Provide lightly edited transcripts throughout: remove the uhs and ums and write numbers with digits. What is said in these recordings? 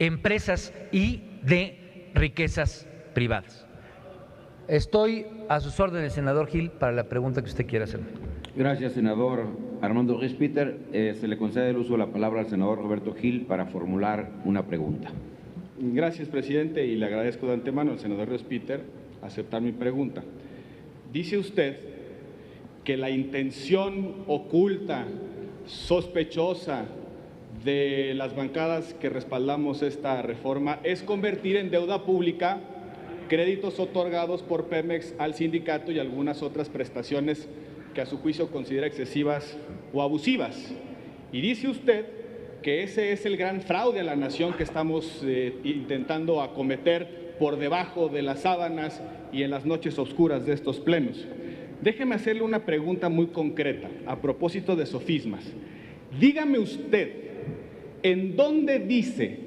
empresas y de riquezas privadas. Estoy a sus órdenes, senador Gil, para la pregunta que usted quiera hacerme. Gracias, senador Armando Ries-Peter. Se le concede el uso de la palabra al senador Roberto Gil para formular una pregunta. Gracias, presidente, y le agradezco de antemano al senador Ries-Peter aceptar mi pregunta. Dice usted que la intención oculta, sospechosa de las bancadas que respaldamos esta reforma es convertir en deuda pública créditos otorgados por Pemex al sindicato y algunas otras prestaciones que a su juicio considera excesivas o abusivas. Y dice usted que ese es el gran fraude a la nación que estamos intentando acometer por debajo de las sábanas y en las noches oscuras de estos plenos. Déjeme hacerle una pregunta muy concreta a propósito de sofismas. Dígame usted, ¿en dónde dice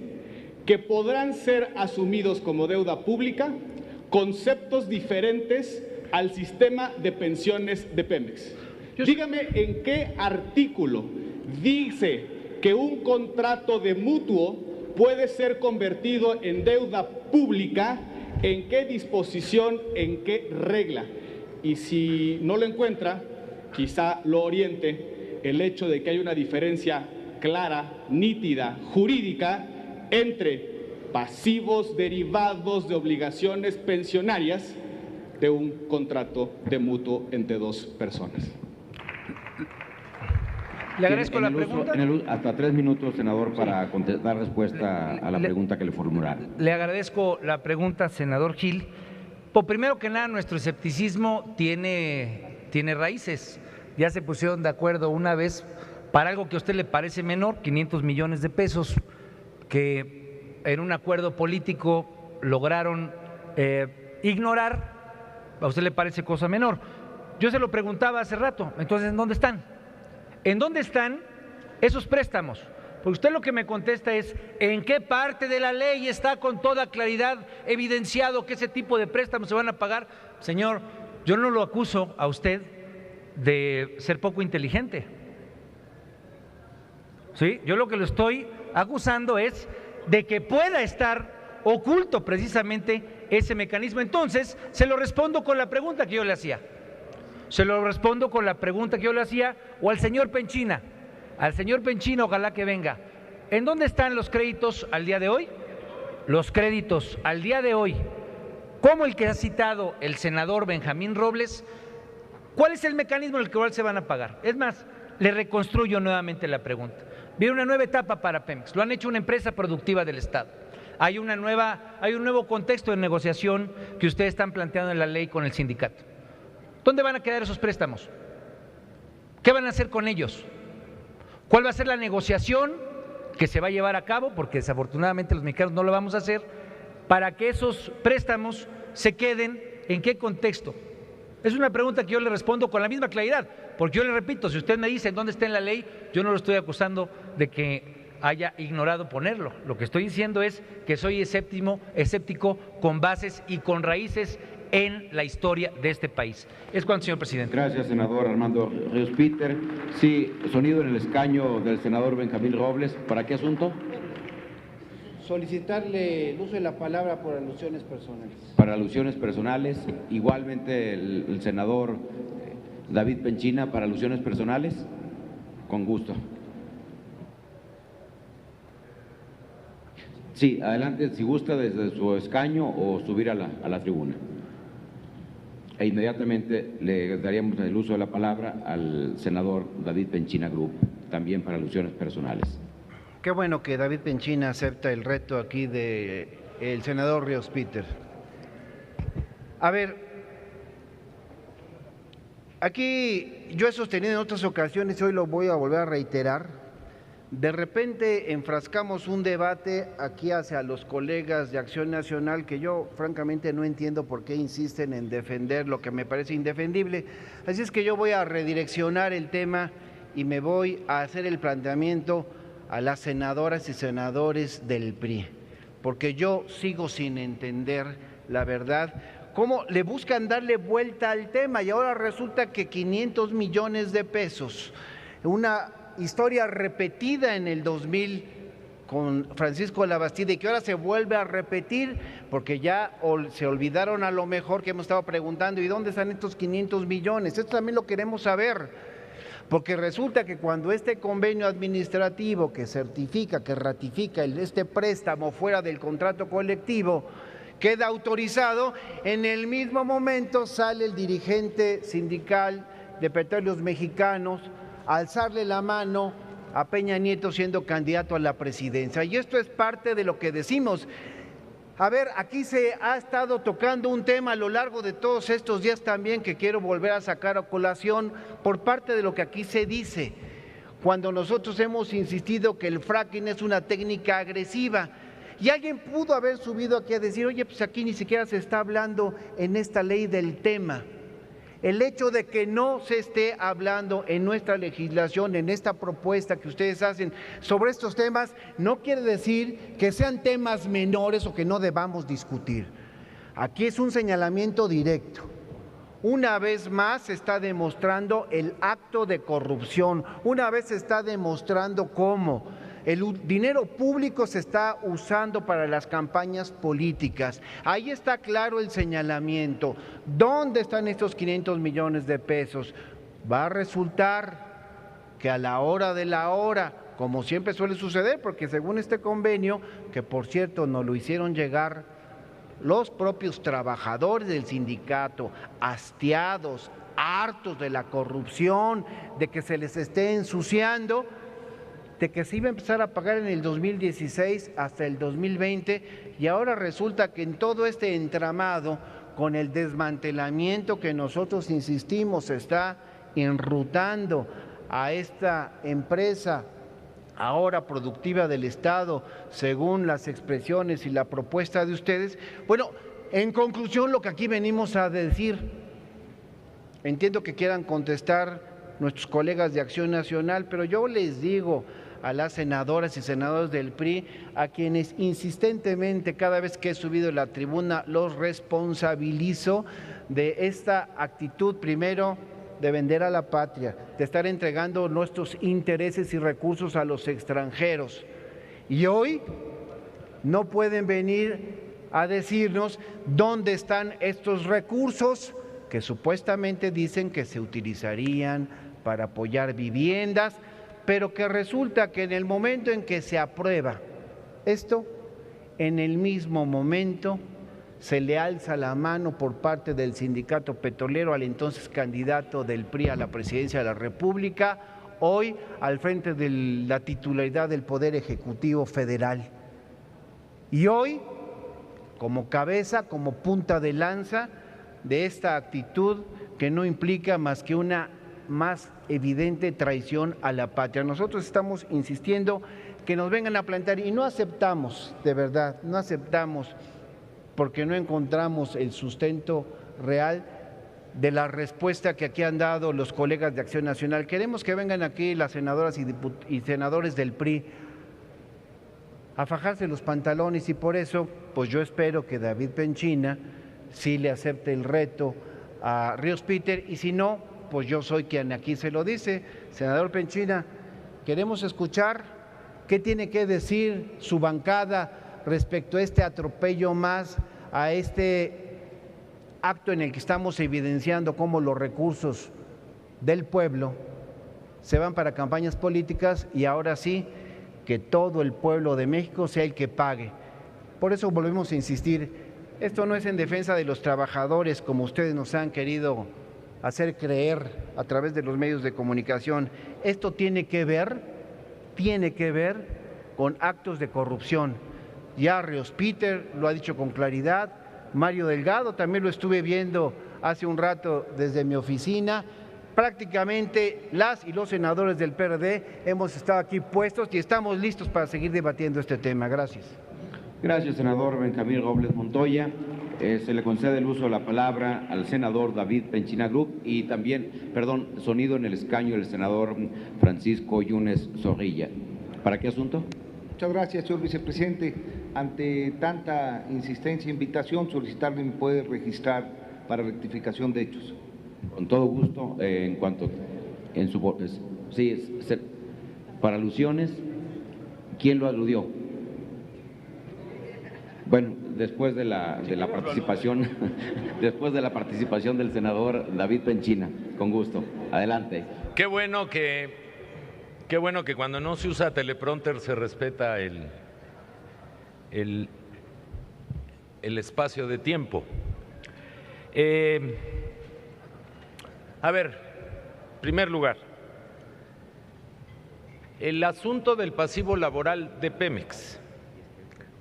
que podrán ser asumidos como deuda pública conceptos diferentes al sistema de pensiones de Pemex? Dígame en qué artículo dice que un contrato de mutuo puede ser convertido en deuda pública, en qué disposición, en qué regla. Y si no lo encuentra, quizá lo oriente el hecho de que hay una diferencia clara, nítida, jurídica entre pasivos derivados de obligaciones pensionarias de un contrato de mutuo entre dos personas. Le agradezco la pregunta. Hasta 3 minutos, senador, para dar respuesta a la pregunta que le formularon. Le agradezco la pregunta, senador Gil. Primero que nada, nuestro escepticismo tiene raíces. Ya se pusieron de acuerdo una vez para algo que a usted le parece menor, 500 millones de pesos, que en un acuerdo político lograron ignorar. A usted le parece cosa menor. Yo se lo preguntaba hace rato, entonces, ¿en dónde están? ¿En dónde están esos préstamos? Porque usted lo que me contesta es, ¿en qué parte de la ley está con toda claridad evidenciado que ese tipo de préstamos se van a pagar? Señor, yo no lo acuso a usted de ser poco inteligente. ¿Sí? Yo lo que lo estoy acusando es de que pueda estar oculto precisamente ese mecanismo. Entonces, se lo respondo con la pregunta que yo le hacía. Se lo respondo con la pregunta que yo le hacía, o al señor Penchina. Al señor Penchina, ojalá que venga. ¿En dónde están los créditos al día de hoy? Los créditos al día de hoy, como el que ha citado el senador Benjamín Robles, ¿cuál es el mecanismo en el cual se van a pagar? Es más, le reconstruyo nuevamente la pregunta. Viene una nueva etapa para Pemex, lo han hecho una empresa productiva del Estado. Hay un nuevo contexto de negociación que ustedes están planteando en la ley con el sindicato. ¿Dónde van a quedar esos préstamos? ¿Qué van a hacer con ellos? ¿Cuál va a ser la negociación que se va a llevar a cabo? Porque desafortunadamente los mexicanos no lo vamos a hacer, para que esos préstamos se queden. ¿En qué contexto? Es una pregunta que yo le respondo con la misma claridad, porque yo le repito, si usted me dice en dónde está en la ley, yo no lo estoy acusando de que haya ignorado ponerlo. Lo que estoy diciendo es que soy escéptico con bases y con raíces en la historia de este país. Es cuanto, señor presidente. Gracias, senador Armando Ries-Peter. Sí, sonido en el escaño del senador Benjamín Robles. ¿Para qué asunto? Solicitarle el uso de la palabra por alusiones personales. Para alusiones personales. Igualmente el senador David Penchina, para alusiones personales. Con gusto. Sí, adelante, si gusta, desde su escaño o subir a la tribuna. E inmediatamente le daríamos el uso de la palabra al senador David Penchina Group, también para alusiones personales. Qué bueno que David Penchina acepta el reto aquí del senador Ries-Peter. A ver, aquí yo he sostenido en otras ocasiones y hoy lo voy a volver a reiterar. De repente enfrascamos un debate aquí hacia los colegas de Acción Nacional que yo francamente no entiendo por qué insisten en defender lo que me parece indefendible. Así es que yo voy a redireccionar el tema y me voy a hacer el planteamiento a las senadoras y senadores del PRI, porque yo sigo sin entender la verdad cómo le buscan darle vuelta al tema y ahora resulta que 500 millones de pesos, una historia repetida en el 2000 con Francisco Labastida y que ahora se vuelve a repetir porque ya se olvidaron a lo mejor que hemos estado preguntando ¿y dónde están estos 500 millones? Esto también lo queremos saber, porque resulta que cuando este convenio administrativo que certifica, que ratifica este préstamo fuera del contrato colectivo queda autorizado, en el mismo momento sale el dirigente sindical de Petróleos Mexicanos a alzarle la mano a Peña Nieto siendo candidato a la presidencia. Y esto es parte de lo que decimos. A ver, aquí se ha estado tocando un tema a lo largo de todos estos días también que quiero volver a sacar a colación por parte de lo que aquí se dice. Cuando nosotros hemos insistido que el fracking es una técnica agresiva y alguien pudo haber subido aquí a decir, oye, pues aquí ni siquiera se está hablando en esta ley del tema. El hecho de que no se esté hablando en nuestra legislación, en esta propuesta que ustedes hacen sobre estos temas, no quiere decir que sean temas menores o que no debamos discutir. Aquí es un señalamiento directo. Una vez más se está demostrando el acto de corrupción, una vez se está demostrando cómo el dinero público se está usando para las campañas políticas. Ahí está claro el señalamiento. ¿Dónde están estos 500 millones de pesos? Va a resultar que a la hora de la hora, como siempre suele suceder, porque según este convenio, que por cierto nos lo hicieron llegar los propios trabajadores del sindicato, hastiados, hartos de la corrupción, de que se les esté ensuciando, de que se iba a empezar a pagar en el 2016 hasta el 2020 y ahora resulta que en todo este entramado, con el desmantelamiento que nosotros insistimos se está enrutando a esta empresa ahora productiva del Estado, según las expresiones y la propuesta de ustedes. Bueno, en conclusión, lo que aquí venimos a decir, entiendo que quieran contestar nuestros colegas de Acción Nacional, pero yo les digo a las senadoras y senadores del PRI, a quienes insistentemente cada vez que he subido a la tribuna los responsabilizo de esta actitud, primero, de vender a la patria, de estar entregando nuestros intereses y recursos a los extranjeros. Y hoy no pueden venir a decirnos dónde están estos recursos que supuestamente dicen que se utilizarían para apoyar viviendas, pero que resulta que en el momento en que se aprueba esto, en el mismo momento se le alza la mano por parte del sindicato petrolero al entonces candidato del PRI a la presidencia de la República, hoy al frente de la titularidad del Poder Ejecutivo Federal. Y hoy, como cabeza, como punta de lanza de esta actitud que no implica más que una más evidente traición a la patria. Nosotros estamos insistiendo que nos vengan a plantear y no aceptamos, de verdad, no aceptamos porque no encontramos el sustento real de la respuesta que aquí han dado los colegas de Acción Nacional. Queremos que vengan aquí las senadoras y senadores del PRI a fajarse los pantalones y por eso, pues yo espero que David Penchina sí le acepte el reto a Ríos Peter y si no, pues yo soy quien aquí se lo dice. Senador Penchina, queremos escuchar qué tiene que decir su bancada respecto a este atropello más, a este acto en el que estamos evidenciando cómo los recursos del pueblo se van para campañas políticas y ahora sí que todo el pueblo de México sea el que pague. Por eso volvemos a insistir, esto no es en defensa de los trabajadores como ustedes nos han querido hacer creer a través de los medios de comunicación. Esto tiene que ver con actos de corrupción. Ya Ríos Peter lo ha dicho con claridad, Mario Delgado también lo estuve viendo hace un rato desde mi oficina. Prácticamente las y los senadores del PRD hemos estado aquí puestos y estamos listos para seguir debatiendo este tema. Gracias. Gracias, senador Benjamín Robles Montoya. Se le concede el uso de la palabra al senador David Penchina Group y también, sonido en el escaño del senador Francisco Yunes Zorrilla. ¿Para qué asunto? Muchas gracias, señor vicepresidente. Ante tanta insistencia e invitación, solicitarle me puede registrar para rectificación de hechos. Con todo gusto, en cuanto en su para alusiones, ¿quién lo aludió? Bueno, después de la participación, después de la participación del senador David Penchina, con gusto. Adelante. Qué bueno que cuando no se usa teleprompter se respeta el espacio de tiempo. A ver, en primer lugar, el asunto del pasivo laboral de Pemex,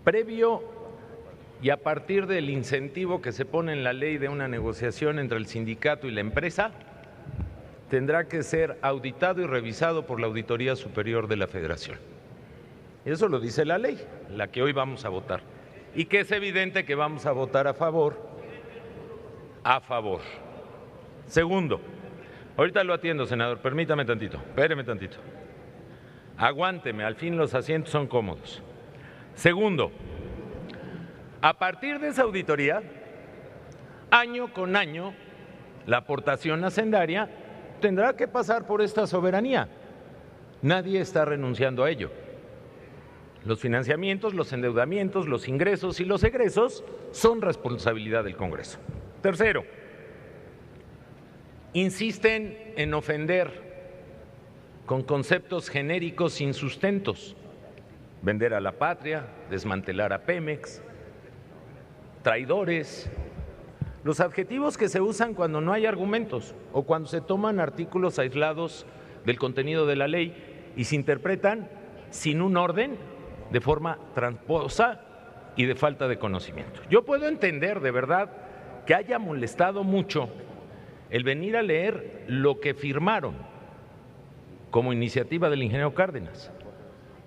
previo y a partir del incentivo que se pone en la ley de una negociación entre el sindicato y la empresa, tendrá que ser auditado y revisado por la Auditoría Superior de la Federación. Eso lo dice la ley, la que hoy vamos a votar, y que es evidente que vamos a votar a favor. Segundo, ahorita lo atiendo, senador, permítame tantito, espéreme tantito. Aguánteme, al fin los asientos son cómodos. Segundo, a partir de esa auditoría, año con año, la aportación hacendaria tendrá que pasar por esta soberanía. Nadie está renunciando a ello. Los financiamientos, los endeudamientos, los ingresos y los egresos son responsabilidad del Congreso. Tercero, insisten en ofender con conceptos genéricos sin sustentos: vender a la patria, desmantelar a Pemex, traidores, los adjetivos que se usan cuando no hay argumentos o cuando se toman artículos aislados del contenido de la ley y se interpretan sin un orden, de forma tramposa y de falta de conocimiento. Yo puedo entender de verdad que haya molestado mucho el venir a leer lo que firmaron como iniciativa del ingeniero Cárdenas,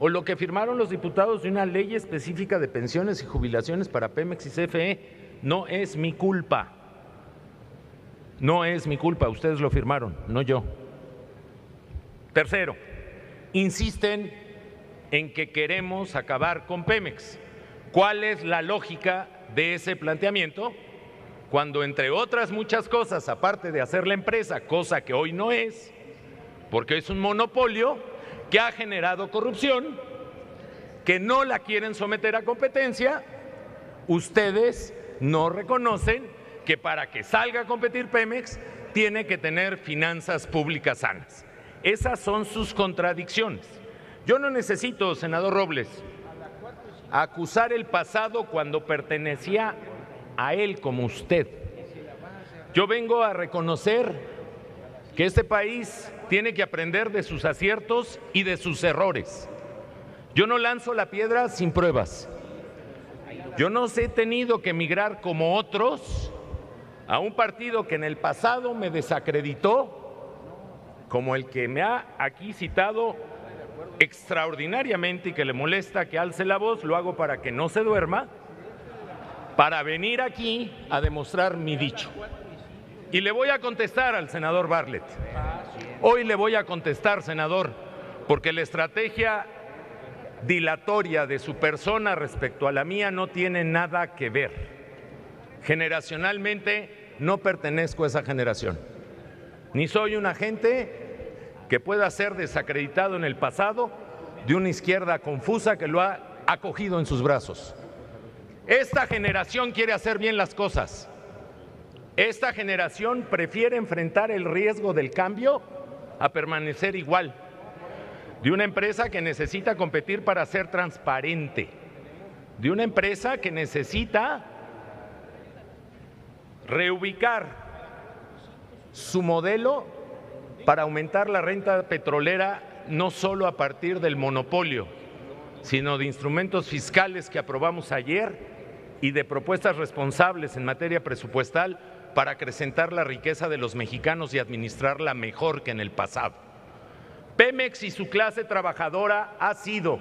o lo que firmaron los diputados de una ley específica de pensiones y jubilaciones para Pemex y CFE. No es mi culpa, ustedes lo firmaron, no yo. Tercero, insisten en que queremos acabar con Pemex. ¿Cuál es la lógica de ese planteamiento? Cuando, entre otras muchas cosas, aparte de hacer la empresa, cosa que hoy no es, porque es un monopolio que ha generado corrupción, que no la quieren someter a competencia, ustedes no reconocen que para que salga a competir Pemex tiene que tener finanzas públicas sanas. Esas son sus contradicciones. Yo no necesito, senador Robles, acusar el pasado cuando pertenecía a él como usted. Yo vengo a reconocer que este país tiene que aprender de sus aciertos y de sus errores. Yo no lanzo la piedra sin pruebas. Yo no he tenido que emigrar como otros a un partido que en el pasado me desacreditó, como el que me ha aquí citado extraordinariamente y que le molesta que alce la voz. Lo hago para que no se duerma, para venir aquí a demostrar mi dicho. Y le voy a contestar al senador Bartlett. Hoy le voy a contestar, senador, porque la estrategia dilatoria de su persona respecto a la mía no tiene nada que ver. Generacionalmente no pertenezco a esa generación, ni soy un agente que pueda ser desacreditado en el pasado de una izquierda confusa que lo ha acogido en sus brazos. Esta generación quiere hacer bien las cosas. Esta generación prefiere enfrentar el riesgo del cambio a permanecer igual, de una empresa que necesita competir para ser transparente, de una empresa que necesita reubicar su modelo para aumentar la renta petrolera, no solo a partir del monopolio, sino de instrumentos fiscales que aprobamos ayer y de propuestas responsables en materia presupuestal para acrecentar la riqueza de los mexicanos y administrarla mejor que en el pasado. Pemex y su clase trabajadora ha sido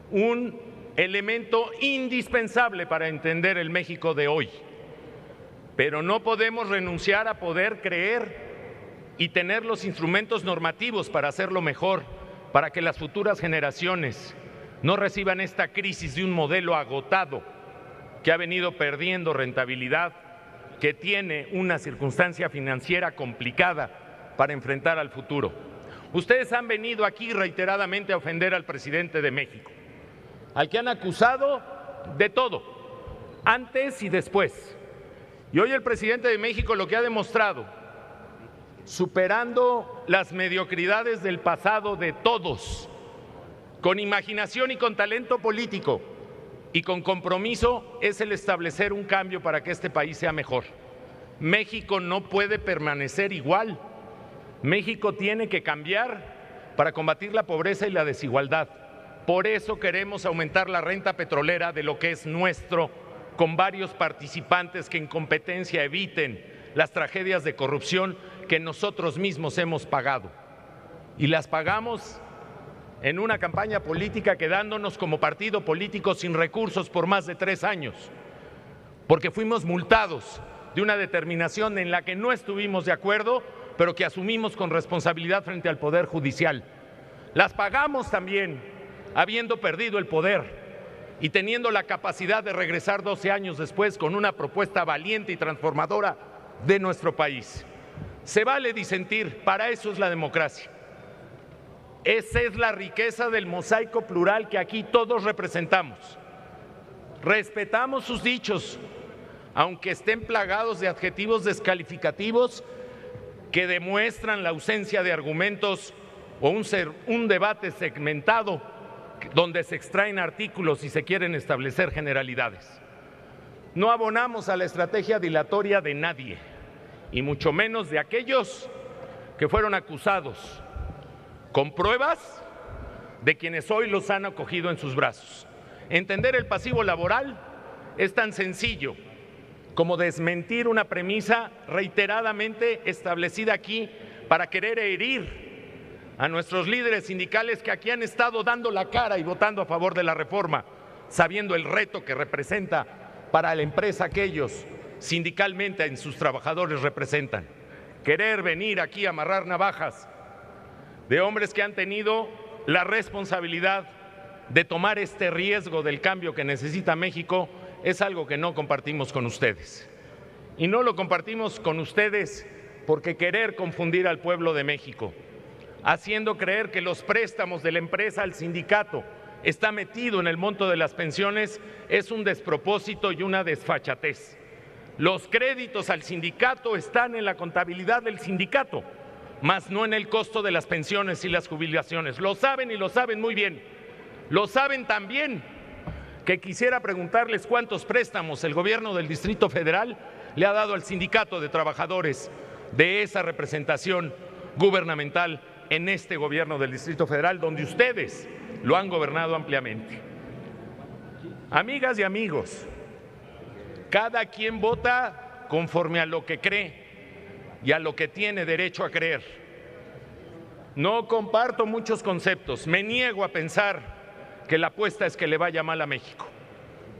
un elemento indispensable para entender el México de hoy, pero no podemos renunciar a poder creer y tener los instrumentos normativos para hacerlo mejor, para que las futuras generaciones no reciban esta crisis de un modelo agotado que ha venido perdiendo rentabilidad, que tiene una circunstancia financiera complicada para enfrentar al futuro. Ustedes han venido aquí reiteradamente a ofender al presidente de México, al que han acusado de todo, antes y después. Y hoy el presidente de México lo que ha demostrado, superando las mediocridades del pasado de todos, con imaginación y con talento político y con compromiso, es el establecer un cambio para que este país sea mejor. México no puede permanecer igual. México tiene que cambiar para combatir la pobreza y la desigualdad. Por eso queremos aumentar la renta petrolera de lo que es nuestro, con varios participantes que en competencia eviten las tragedias de corrupción que nosotros mismos hemos pagado. Y las pagamos en una campaña política quedándonos como partido político sin recursos por más de 3 años, porque fuimos multados de una determinación en la que no estuvimos de acuerdo, pero que asumimos con responsabilidad frente al Poder Judicial. Las pagamos también habiendo perdido el poder y teniendo la capacidad de regresar 12 años después con una propuesta valiente y transformadora de nuestro país. Se vale disentir, para eso es la democracia. Esa es la riqueza del mosaico plural que aquí todos representamos. Respetamos sus dichos, aunque estén plagados de adjetivos descalificativos que demuestran la ausencia de argumentos o un debate segmentado donde se extraen artículos y se quieren establecer generalidades. No abonamos a la estrategia dilatoria de nadie, y mucho menos de aquellos que fueron acusados con pruebas de quienes hoy los han acogido en sus brazos. Entender el pasivo laboral es tan sencillo como desmentir una premisa reiteradamente establecida aquí para querer herir a nuestros líderes sindicales que aquí han estado dando la cara y votando a favor de la reforma, sabiendo el reto que representa para la empresa que ellos sindicalmente en sus trabajadores representan. Querer venir aquí a amarrar navajas de hombres que han tenido la responsabilidad de tomar este riesgo del cambio que necesita México es algo que no compartimos con ustedes. Y no lo compartimos con ustedes porque querer confundir al pueblo de México, haciendo creer que los préstamos de la empresa al sindicato está metido en el monto de las pensiones, es un despropósito y una desfachatez. Los créditos al sindicato están en la contabilidad del sindicato, mas no en el costo de las pensiones y las jubilaciones. Lo saben y lo saben muy bien. Lo saben también que quisiera preguntarles cuántos préstamos el gobierno del Distrito Federal le ha dado al sindicato de trabajadores de esa representación gubernamental en este gobierno del Distrito Federal, donde ustedes lo han gobernado ampliamente. Amigas y amigos, cada quien vota conforme a lo que cree y a lo que tiene derecho a creer. No comparto muchos conceptos, me niego a pensar que la apuesta es que le vaya mal a México.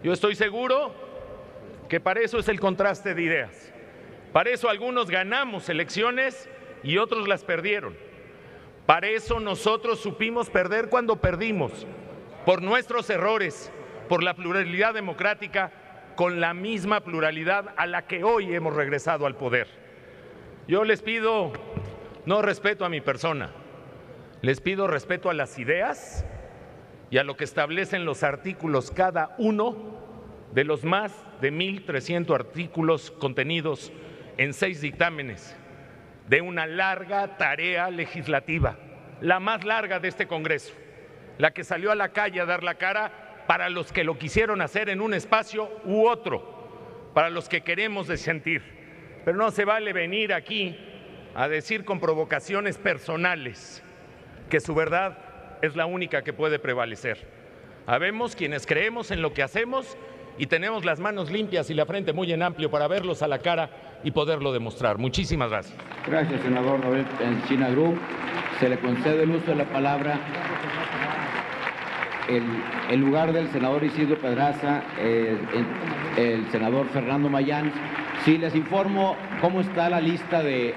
Yo estoy seguro que para eso es el contraste de ideas. Para eso algunos ganamos elecciones y otros las perdieron. Para eso nosotros supimos perder cuando perdimos, por nuestros errores, por la pluralidad democrática, con la misma pluralidad a la que hoy hemos regresado al poder. Yo les pido no respeto a mi persona, les pido respeto a las ideas y a lo que establecen los artículos, cada uno de los más de 1,300 artículos contenidos en 6 dictámenes de una larga tarea legislativa, la más larga de este Congreso, la que salió a la calle a dar la cara para los que lo quisieron hacer en un espacio u otro, para los que queremos disentir. Pero no se vale venir aquí a decir con provocaciones personales que su verdad es la única que puede prevalecer. Habemos quienes creemos en lo que hacemos y tenemos las manos limpias y la frente muy en amplio para verlos a la cara y poderlo demostrar. Muchísimas gracias. Gracias, senador David Peñina Group. Se le concede el uso de la palabra en lugar del senador Isidro Pedraza, el senador Fernando Mayans. Sí, les informo cómo está la lista de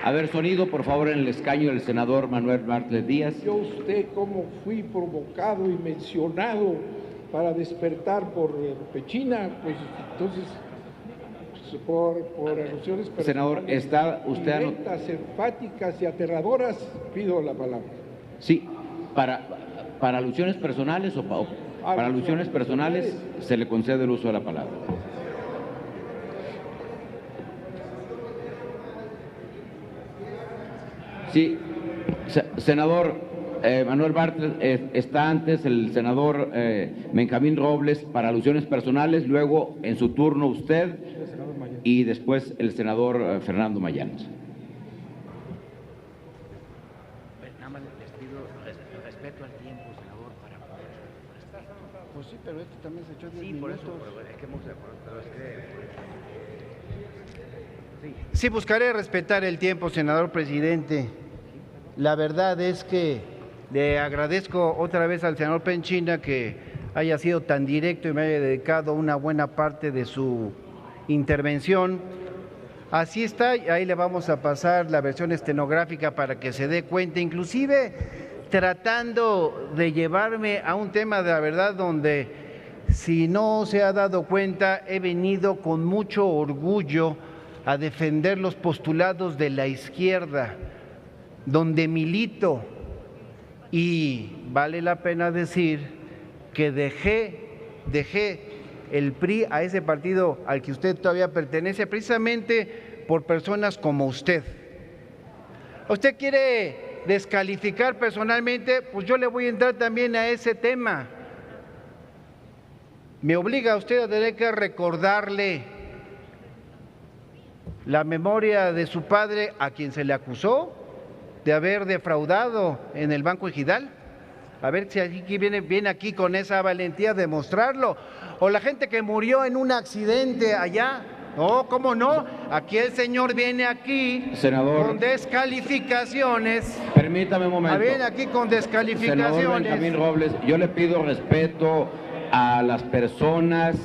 haber sonido, por favor, en el escaño del senador Manuel Bartlett Díaz. Yo usted cómo fui provocado y mencionado para despertar por Peñina, pues entonces por alusiones personales, senador, está usted directas, enfáticas y aterradoras, pido la palabra. Sí, para alusiones personales o Para alusiones personales se le concede el uso de la palabra. Sí, senador Manuel Bartlett, está antes el senador Benjamín Robles para alusiones personales, luego en su turno usted y después el senador Fernando Mayanes. Nada más les pido respeto al tiempo, senador, para poder. Pues sí, pero este también se echó 10 minutos. Por eso, pero es que hemos de acuerdo, pero es que... Sí, buscaré respetar el tiempo, senador presidente. La verdad es que le agradezco otra vez al senador Penchina que haya sido tan directo y me haya dedicado una buena parte de su intervención. Así está, ahí le vamos a pasar la versión estenográfica para que se dé cuenta, inclusive tratando de llevarme a un tema de la verdad donde, si no se ha dado cuenta, he venido con mucho orgullo a defender los postulados de la izquierda, donde milito, y vale la pena decir que dejé el PRI, a ese partido al que usted todavía pertenece, precisamente por personas como usted. ¿Usted quiere descalificar personalmente? Pues yo le voy a entrar también a ese tema. Me obliga a usted a tener que recordarle la memoria de su padre, a quien se le acusó de haber defraudado en el Banco Ejidal. A ver si aquí viene aquí con esa valentía de mostrarlo. O la gente que murió en un accidente allá. No, ¿cómo no? Aquí el señor viene aquí, senador, con descalificaciones. Permítame un momento. Viene aquí con descalificaciones. Senador Benjamín Robles, yo le pido respeto a las personas,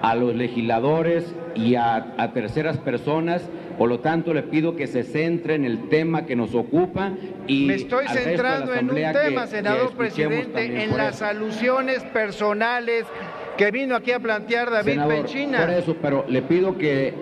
a los legisladores y a terceras personas. Por lo tanto, le pido que se centre en el tema que nos ocupa y me estoy centrando en un tema, senador presidente, en las alusiones personales que vino aquí a plantear David senador, Penchina. Por eso, pero le pido que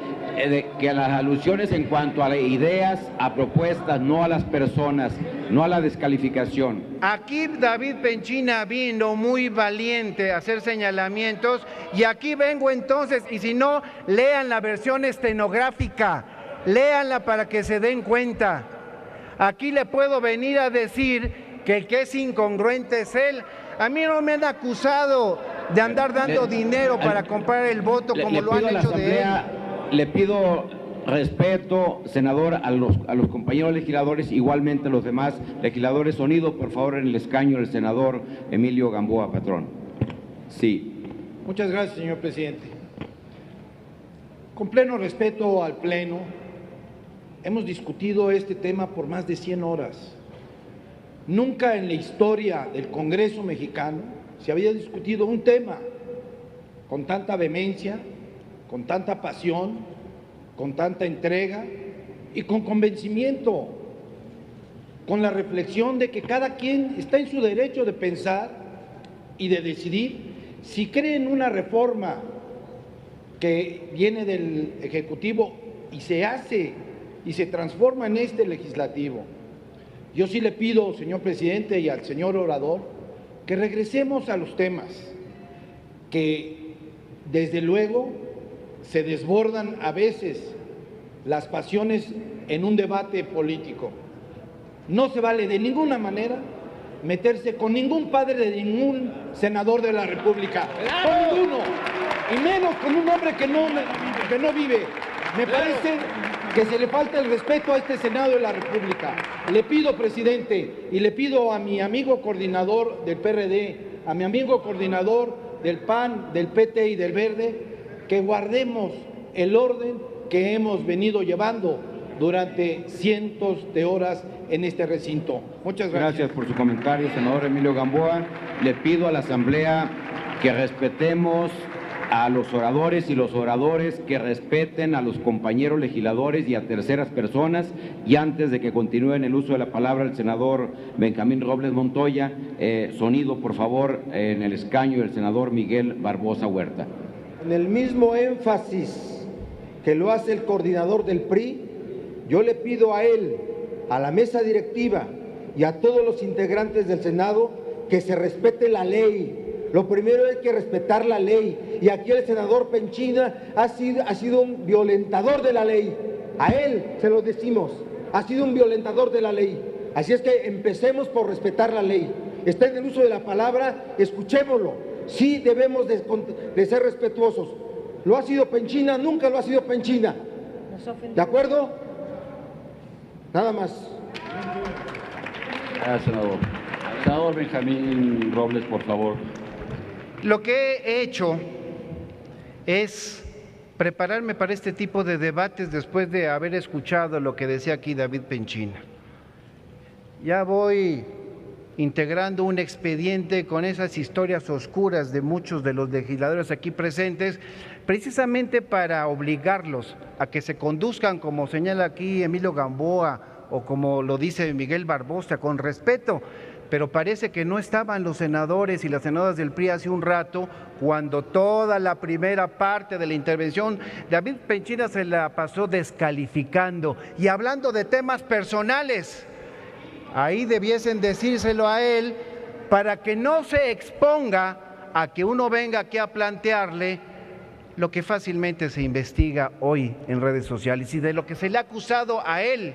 las alusiones en cuanto a ideas, a propuestas, no a las personas, no a la descalificación. Aquí David Penchina vino muy valiente a hacer señalamientos y aquí vengo entonces, y si no, lean la versión estenográfica. Léanla para que se den cuenta. Aquí le puedo venir a decir que el que es incongruente es él. A mí no me han acusado de andar dando dinero para comprar el voto como lo han hecho de él. Le pido respeto, senador, a los compañeros legisladores, igualmente a los demás legisladores. Sonido, por favor, en el escaño del senador Emilio Gamboa Patrón. Sí. Muchas gracias, señor presidente. Con pleno respeto al Pleno, hemos discutido este tema por más de 100 horas. Nunca en la historia del Congreso mexicano se había discutido un tema con tanta vehemencia, con tanta pasión, con tanta entrega y con convencimiento, con la reflexión de que cada quien está en su derecho de pensar y de decidir si cree en una reforma que viene del Ejecutivo y se hace y se transforma en este legislativo. Yo sí le pido, señor presidente, y al señor orador, que regresemos a los temas que desde luego se desbordan a veces las pasiones en un debate político. No se vale de ninguna manera meterse con ningún padre de ningún senador de la República, con ninguno, y menos con un hombre que no vive. Me parece que se le falta el respeto a este Senado de la República. Le pido, presidente, y le pido a mi amigo coordinador del PRD, a mi amigo coordinador del PAN, del PT y del Verde, que guardemos el orden que hemos venido llevando durante cientos de horas en este recinto. Muchas gracias. Gracias por su comentario, senador Emilio Gamboa. Le pido a la Asamblea que respetemos a los oradores y los oradores, que respeten a los compañeros legisladores y a terceras personas. Y antes de que continúe en el uso de la palabra el senador Benjamín Robles Montoya, sonido, por favor, en el escaño del senador Miguel Barbosa Huerta. En el mismo énfasis que lo hace el coordinador del PRI, yo le pido a él, a la mesa directiva y a todos los integrantes del Senado que se respete la ley, Lo primero hay que respetar la ley. Y aquí el senador Penchina ha sido un violentador de la ley. A él se lo decimos, ha sido un violentador de la ley. Así es que empecemos por respetar la ley. Está en el uso de la palabra, escuchémoslo. Sí debemos de ser respetuosos. ¿Lo ha sido Penchina? Nunca lo ha sido Penchina. ¿De acuerdo? Nada más. Gracias, senador. Senador Benjamín Robles, por favor. Lo que he hecho es prepararme para este tipo de debates después de haber escuchado lo que decía aquí David Penchina. Ya voy integrando un expediente con esas historias oscuras de muchos de los legisladores aquí presentes, precisamente para obligarlos a que se conduzcan, como señala aquí Emilio Gamboa o como lo dice Miguel Barbosa, con respeto. Pero parece que no estaban los senadores y las senadoras del PRI hace un rato, cuando toda la primera parte de la intervención David Penchina se la pasó descalificando y hablando de temas personales. Ahí debiesen decírselo a él para que no se exponga a que uno venga aquí a plantearle lo que fácilmente se investiga hoy en redes sociales y de lo que se le ha acusado a él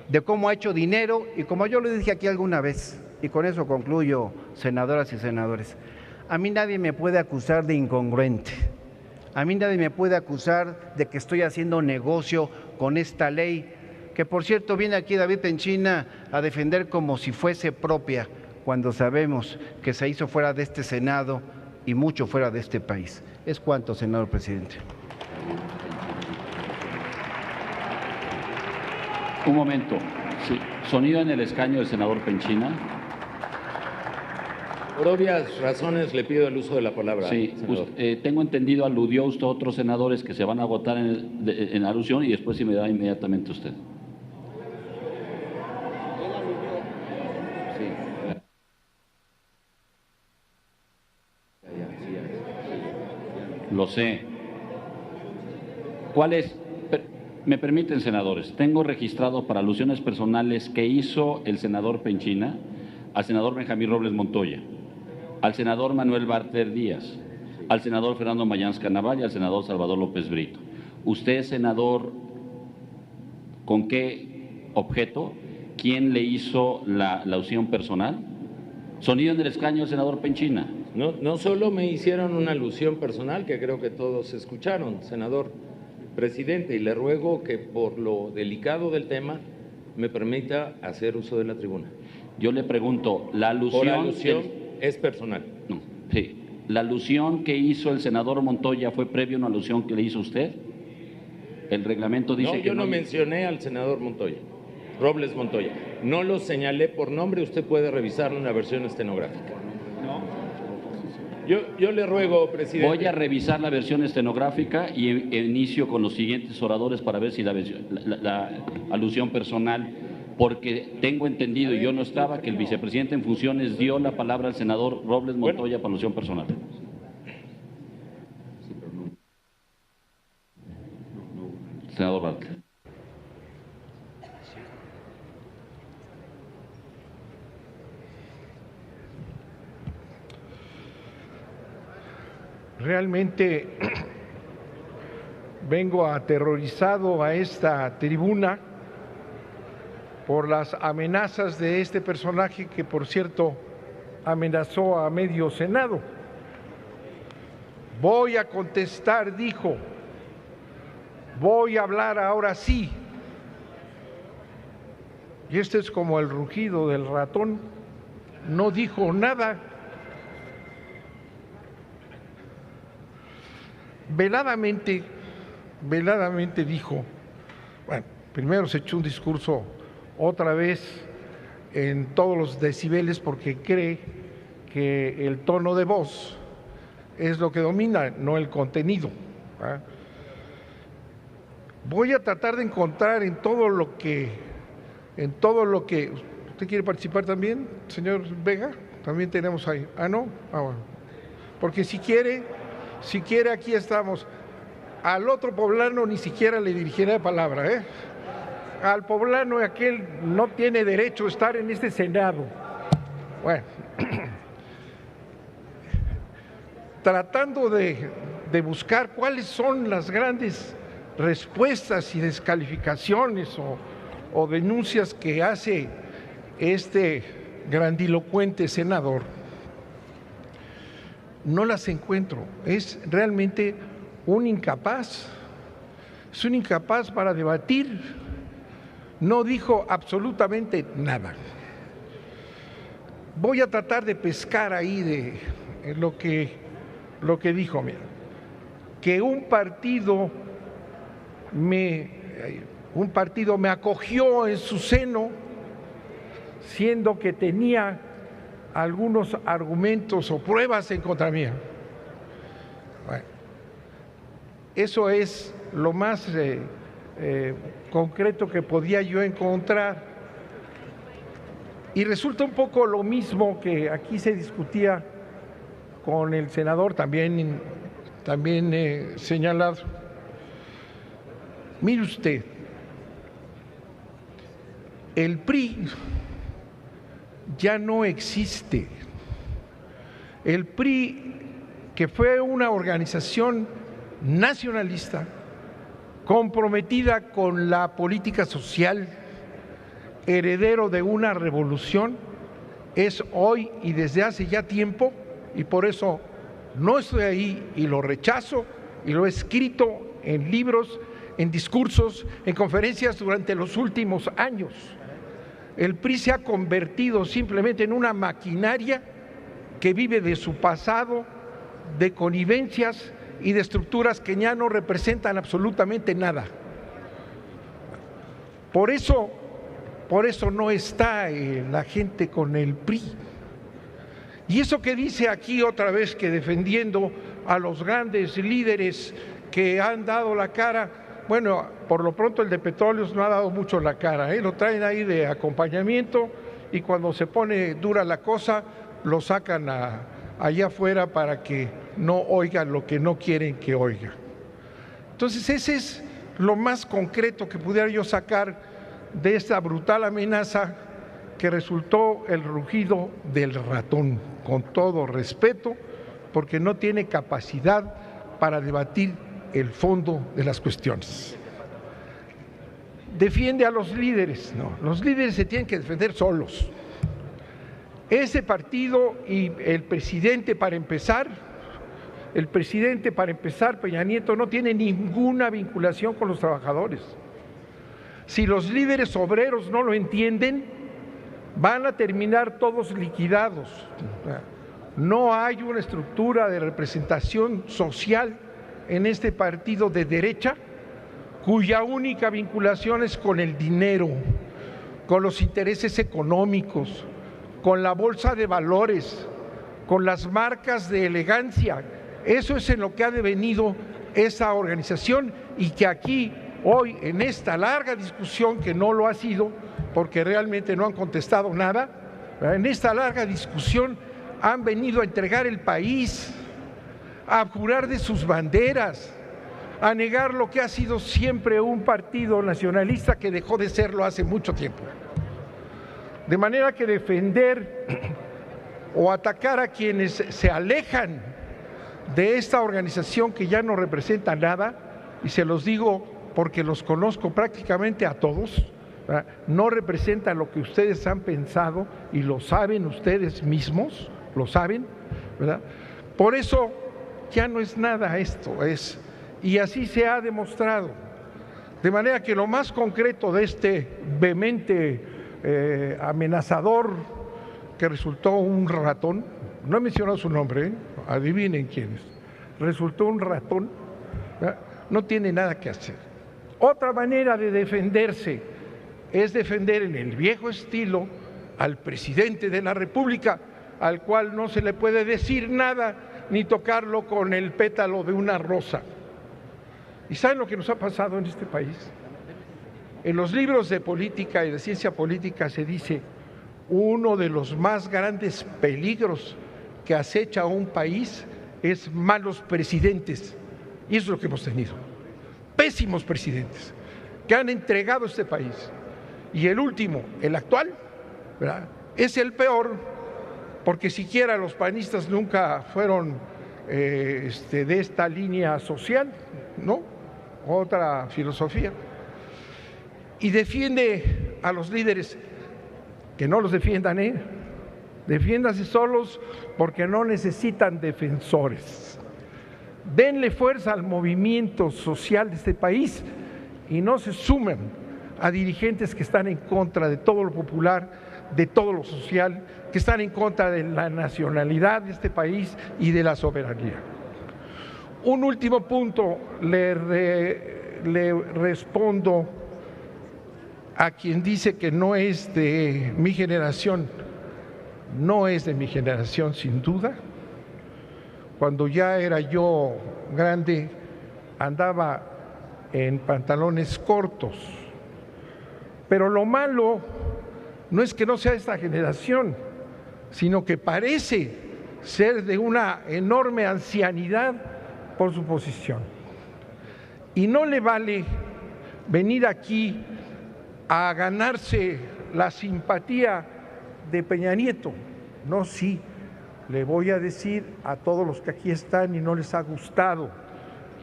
de cómo ha hecho dinero, y como yo lo dije aquí alguna vez, y con eso concluyo, senadoras y senadores, a mí nadie me puede acusar de incongruente, a mí nadie me puede acusar de que estoy haciendo negocio con esta ley, que por cierto viene aquí David Penchina a defender como si fuese propia, cuando sabemos que se hizo fuera de este Senado y mucho fuera de este país. Es cuanto, senador presidente. Un momento. Sí. Sonido en el escaño del senador Penchina. Por obvias razones le pido el uso de la palabra. Sí, tengo entendido, aludió usted a otros senadores que se van a votar en alusión y después me da inmediatamente usted. Lo sé. ¿Cuál es? Me permiten, senadores, tengo registrado para alusiones personales que hizo el senador Penchina al senador Benjamín Robles Montoya, al senador Manuel Barther Díaz, al senador Fernando Mayans Naval y al senador Salvador López Brito. ¿Usted, senador, con qué objeto? ¿Quién le hizo la alusión personal? Sonido en el escaño del senador Penchina. No solo me hicieron una alusión personal, que creo que todos escucharon, senador presidente, y le ruego que por lo delicado del tema me permita hacer uso de la tribuna. Yo le pregunto, ¿la alusión, por alusión es personal? No, sí. ¿La alusión que hizo el senador Montoya fue previo a una alusión que le hizo usted? El reglamento dice que yo no mencioné al senador Montoya, Robles Montoya. No lo señalé por nombre, usted puede revisarlo en la versión estenográfica. Yo le ruego, presidente. Voy a revisar la versión estenográfica y inicio con los siguientes oradores para ver si la alusión personal, porque tengo entendido, y yo no estaba, que el vicepresidente en funciones dio la palabra al senador Robles Montoya para alusión personal. Senador Bartlett. Realmente vengo aterrorizado a esta tribuna por las amenazas de este personaje que, por cierto, amenazó a medio Senado. Voy a contestar, dijo. Voy a hablar ahora sí. Y este es como el rugido del ratón. No dijo nada. Veladamente dijo, bueno, primero se echó un discurso otra vez en todos los decibeles porque cree que el tono de voz es lo que domina, no el contenido. ¿Verdad? Voy a tratar de encontrar en todo lo que, ¿usted quiere participar también, señor Vega? También tenemos ahí, ¿no? Bueno, porque si quiere aquí estamos. Al otro poblano ni siquiera le dirigiré la palabra, ¿eh? Al poblano aquel no tiene derecho a estar en este Senado. Bueno, tratando de buscar cuáles son las grandes respuestas y descalificaciones o denuncias que hace este grandilocuente senador. No las encuentro. Es realmente un incapaz. Es un incapaz para debatir. No dijo absolutamente nada. Voy a tratar de pescar ahí de lo que dijo. Mira, que un partido me acogió en su seno, siendo que tenía algunos argumentos o pruebas en contra mía. Bueno, eso es lo más concreto que podía yo encontrar. Y resulta un poco lo mismo que aquí se discutía con el senador, también señalado. Mire usted, el PRI ya no existe. El PRI, que fue una organización nacionalista comprometida con la política social, heredero de una revolución, es hoy y desde hace ya tiempo, y por eso no estoy ahí y lo rechazo, y lo he escrito en libros, en discursos, en conferencias durante los últimos años. El PRI se ha convertido simplemente en una maquinaria que vive de su pasado, de connivencias y de estructuras que ya no representan absolutamente nada. Por eso no está la gente con el PRI. Y eso que dice aquí otra vez, que defendiendo a los grandes líderes que han dado la cara, bueno, por lo pronto el de Petróleos no ha dado mucho la cara, lo traen ahí de acompañamiento, y cuando se pone dura la cosa lo sacan allá afuera para que no oigan lo que no quieren que oiga. Entonces ese es lo más concreto que pudiera yo sacar de esta brutal amenaza que resultó el rugido del ratón, con todo respeto, porque no tiene capacidad para debatir el fondo de las cuestiones. Defiende a los líderes. No, los líderes se tienen que defender solos. Ese partido y el presidente, para empezar, Peña Nieto, no tiene ninguna vinculación con los trabajadores. Si los líderes obreros no lo entienden, van a terminar todos liquidados. No hay una estructura de representación social en este partido de derecha cuya única vinculación es con el dinero, con los intereses económicos, con la bolsa de valores, con las marcas de elegancia. Eso es en lo que ha devenido esa organización, y que aquí hoy, en esta larga discusión, que no lo ha sido porque realmente no han contestado nada, en esta larga discusión han venido a entregar el país, a jurar de sus banderas, a negar lo que ha sido siempre un partido nacionalista que dejó de serlo hace mucho tiempo. De manera que defender o atacar a quienes se alejan de esta organización que ya no representa nada, y se los digo porque los conozco prácticamente a todos, ¿verdad? No representa lo que ustedes han pensado y lo saben ustedes mismos, lo saben, ¿verdad? Por eso ya no es nada esto, y así se ha demostrado. De manera que lo más concreto de este vehemente amenazador que resultó un ratón, no he mencionado su nombre, adivinen quién es, resultó un ratón, ¿verdad? No tiene nada que hacer. Otra manera de defenderse es defender en el viejo estilo al presidente de la República, al cual no se le puede decir nada ni tocarlo con el pétalo de una rosa. ¿Y saben lo que nos ha pasado en este país? En los libros de política y de ciencia política se dice: uno de los más grandes peligros que acecha a un país es malos presidentes. Y eso es lo que hemos tenido. Pésimos presidentes que han entregado este país. Y el último, el actual, ¿verdad?, es el peor, porque siquiera los panistas nunca fueron de esta línea social, ¿no? Otra filosofía. Y defiende a los líderes, que no los defiendan, defiéndanse solos porque no necesitan defensores. Denle fuerza al movimiento social de este país y no se sumen a dirigentes que están en contra de todo lo popular, de todo lo social, que están en contra de la nacionalidad de este país y de la soberanía. Un último punto, le respondo a quien dice que no es de mi generación. No es de mi generación, sin duda. Cuando ya era yo grande, andaba en pantalones cortos. Pero lo malo no es que no sea esta generación, sino que parece ser de una enorme ancianidad por su posición. Y no le vale venir aquí a ganarse la simpatía de Peña Nieto. No, sí, le voy a decir a todos los que aquí están y no les ha gustado,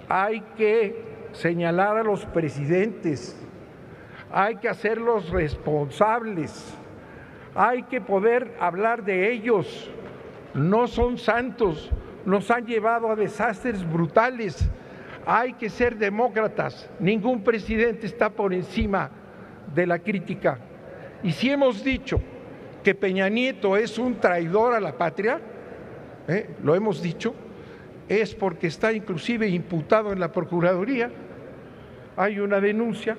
hay que señalar a los presidentes, hay que hacerlos responsables, hay que poder hablar de ellos. No son santos, nos han llevado a desastres brutales. Hay que ser demócratas, ningún presidente está por encima de la crítica. Y si hemos dicho que Peña Nieto es un traidor a la patria, lo hemos dicho, es porque está inclusive imputado en la Procuraduría. Hay una denuncia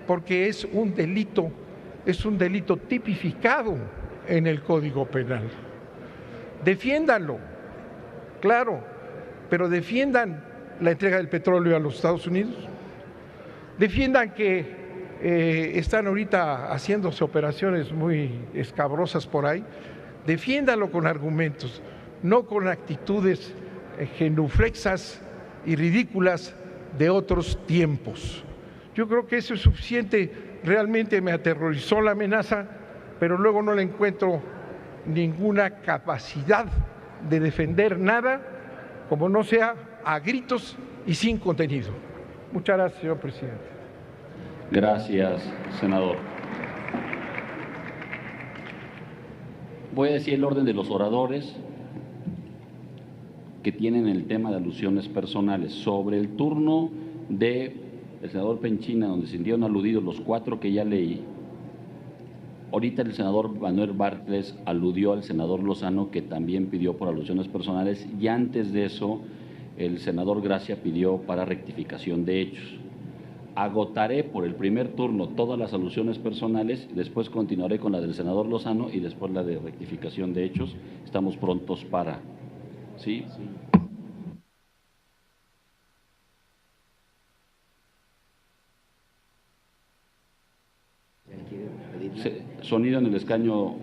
porque es un delito tipificado en el Código Penal. Defiéndanlo, claro, pero defiendan la entrega del petróleo a los Estados Unidos, defiendan que están ahorita haciéndose operaciones muy escabrosas por ahí, defiéndalo con argumentos, no con actitudes genuflexas y ridículas de otros tiempos. Yo creo que eso es suficiente. Realmente me aterrorizó la amenaza, pero luego no le encuentro ninguna capacidad de defender nada, como no sea a gritos y sin contenido. Muchas gracias, señor presidente. Gracias, senador. Voy a decir el orden de los oradores que tienen el tema de alusiones personales. Sobre el turno del senador Penchina, donde se sintieron aludidos los 4 que ya leí, ahorita el senador Manuel Bartlett aludió al senador Lozano, que también pidió por alusiones personales, y antes de eso el senador Gracia pidió para rectificación de hechos. Agotaré por el primer turno todas las alusiones personales, después continuaré con la del senador Lozano y después la de rectificación de hechos. Estamos prontos para... ¿Sí? Sonido en el escaño.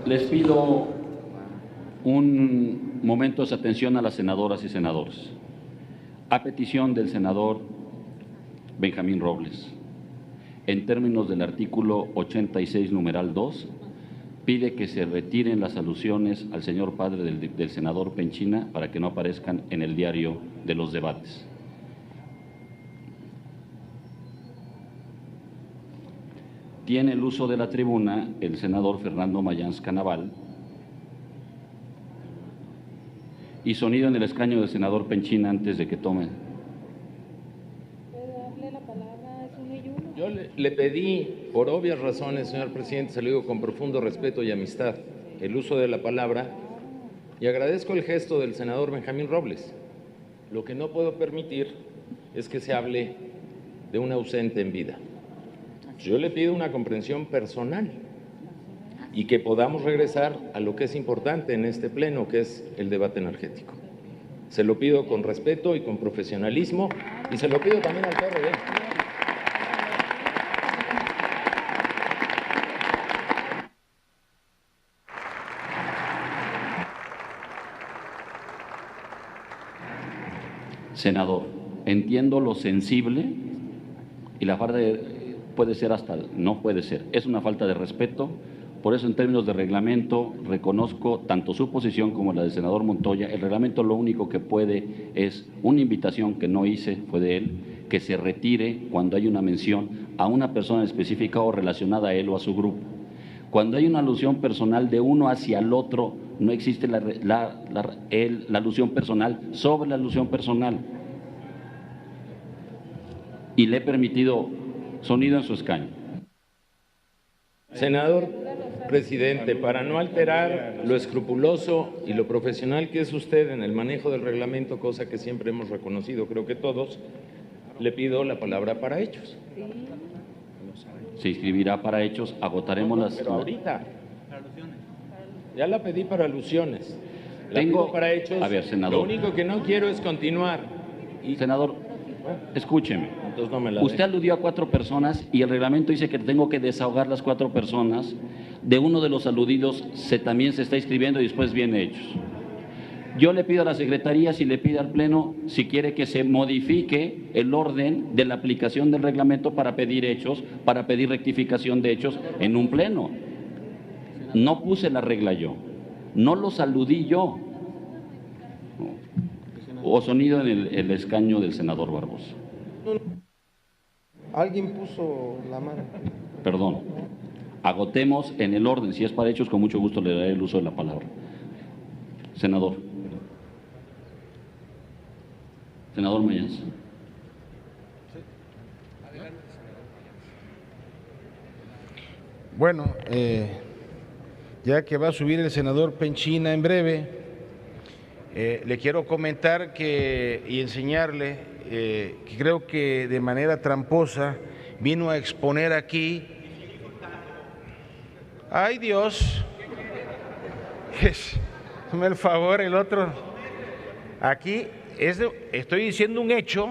Les pido un momento de atención a las senadoras y senadores. A petición del senador Benjamín Robles, en términos del artículo 86, numeral 2, pide que se retiren las alusiones al señor padre del senador Penchina para que no aparezcan en el diario de los debates. Tiene el uso de la tribuna el senador Fernando Mayans Canaval, Y sonido en el escaño del senador Penchina antes de que tome. Yo le pedí, por obvias razones, señor presidente, se lo digo con profundo respeto y amistad, el uso de la palabra, y agradezco el gesto del senador Benjamín Robles. Lo que no puedo permitir es que se hable de un ausente en vida. Yo le pido una comprensión personal y que podamos regresar a lo que es importante en este pleno, que es el debate energético. Se lo pido con respeto y con profesionalismo, y se lo pido también al PRD. Senador, entiendo lo sensible y la falta de, puede ser hasta, no puede ser, es una falta de respeto. Por eso, en términos de reglamento, reconozco tanto su posición como la del senador Montoya. El reglamento lo único que puede es una invitación que no hice, fue de él, que se retire cuando hay una mención a una persona específica o relacionada a él o a su grupo. Cuando hay una alusión personal de uno hacia el otro, no existe la alusión personal sobre la alusión personal. Y le he permitido sonido en su escaño. Senador presidente, para no alterar lo escrupuloso y lo profesional que es usted en el manejo del reglamento, cosa que siempre hemos reconocido, creo que todos, le pido la palabra para hechos. Se inscribirá para hechos, agotaremos las... Pero ahorita. Ya la pedí para alusiones. La Tengo pido para hechos. A ver, senador. Lo único que no quiero es continuar. Senador, escúcheme. Entonces no me la Usted aludió a 4 personas y el reglamento dice que tengo que desahogar las 4 personas. De uno de los aludidos también se está inscribiendo y después viene hechos. Yo le pido a la Secretaría, si le pide al Pleno, si quiere que se modifique el orden de la aplicación del reglamento para pedir hechos, para pedir rectificación de hechos en un Pleno. No puse la regla yo, no los aludí yo. O sonido en el escaño del senador Barbosa. Alguien puso la mano. Perdón. Agotemos en el orden. Si es para hechos, con mucho gusto le daré el uso de la palabra. Senador. Senador Mayans. Bueno, ya que va a subir el senador Penchina en breve, le quiero comentar y enseñarle que creo que de manera tramposa vino a exponer aquí. ¡Ay, Dios! Hazme el favor, el otro. Aquí estoy diciendo un hecho.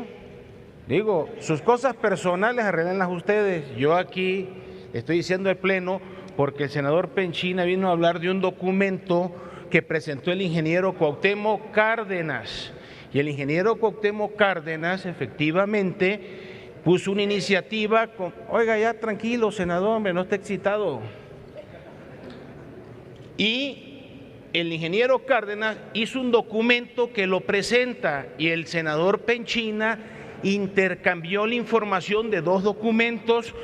Digo, sus cosas personales arreglenlas ustedes. Yo aquí estoy diciendo al Pleno porque el senador Penchina vino a hablar de un documento que presentó el ingeniero Cuauhtémoc Cárdenas. Y el ingeniero Cuauhtémoc Cárdenas efectivamente puso una iniciativa oiga, ya tranquilo, senador, hombre, no esté excitado. Y el ingeniero Cárdenas hizo un documento que lo presenta y el senador Penchina intercambió la información de 2 documentos,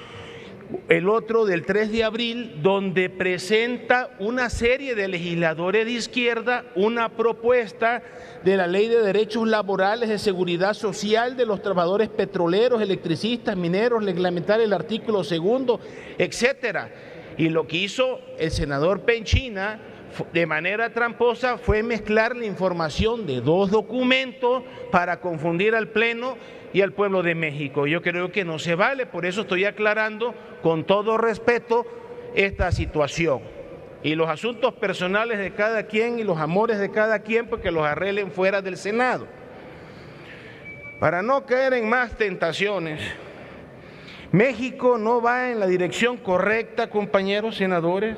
el otro del 3 de abril, donde presenta una serie de legisladores de izquierda una propuesta de la Ley de Derechos Laborales de Seguridad Social de los trabajadores petroleros, electricistas, mineros, reglamentar el artículo 2, etcétera. Y lo que hizo el senador Penchina de manera tramposa fue mezclar la información de 2 documentos para confundir al Pleno y al pueblo de México. Yo creo que no se vale, por eso estoy aclarando con todo respeto esta situación. Y los asuntos personales de cada quien y los amores de cada quien, porque los arreglen fuera del Senado. Para no caer en más tentaciones, México no va en la dirección correcta, compañeros senadores,